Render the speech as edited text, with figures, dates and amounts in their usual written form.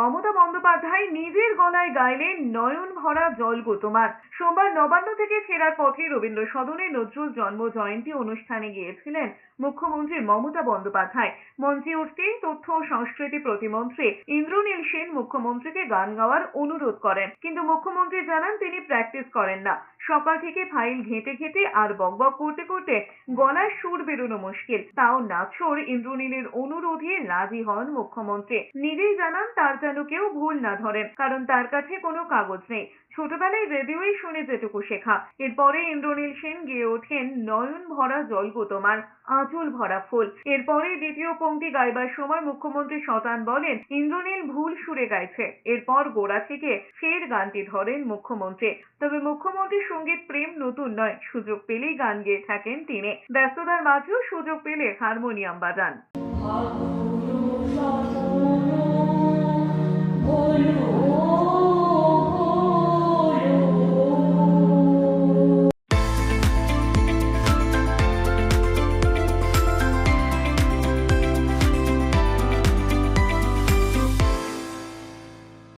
মমতা বন্দ্যোপাধ্যায় নিজের গলায় গাইলেন নয়ন ভরা জল গো তোমার। সোমবার নবান্ন থেকে ফেরার পথে রবীন্দ্র সদনে নজরুল জন্ম জয়ন্তী অনুষ্ঠানে গিয়েছিলেন মুখ্যমন্ত্রী মমতা বন্দ্যোপাধ্যায়। মঞ্চে উঠতেই তথ্য ও সংস্কৃতি প্রতিমন্ত্রী ইন্দ্রনীল সেন মুখ্যমন্ত্রীকে গান গাওয়ার অনুরোধ করেন, কিন্তু মুখ্যমন্ত্রী জানান তিনি প্র্যাকটিস করেন না। সকাল থেকে ফাইল ঘেঁটে ঘেঁটে আর বকবক করতে করতে গলার সুর বেরোনো মুশকিল। তাও নাছোড় ইন্দ্রনীলের অনুরোধে রাজি হন মুখ্যমন্ত্রী। নিজেই জানান তার যেন কেউ ভুল না ধরেন, কারণ তার কাছে কোনো কাগজ নেই। ছোটবেলায় রেডিওই শুনে যেটুকু শেখা। এরপরে ইন্দ্রনীল সেন গেয়ে ওঠেন নয়ন ভরা জল গো তোমার, আঁচল ভরা ফুল। এরপরে দ্বিতীয় পংক্তি গাইবার সময় মুখ্যমন্ত্রী শতান বলেন ইন্দ্রনীল ভুল সুরে গাইছে। এরপর গোড়া থেকে ফের গানটি ধরেন মুখ্যমন্ত্রী। তবে মুখ্যমন্ত্রীর সঙ্গীত প্রেম নতুন নয়, সুযোগ পেলেই গান গেয়ে থাকেন তিনি। ব্যস্ততার মাঝেও সুযোগ পেলে হারমোনিয়াম বাজান।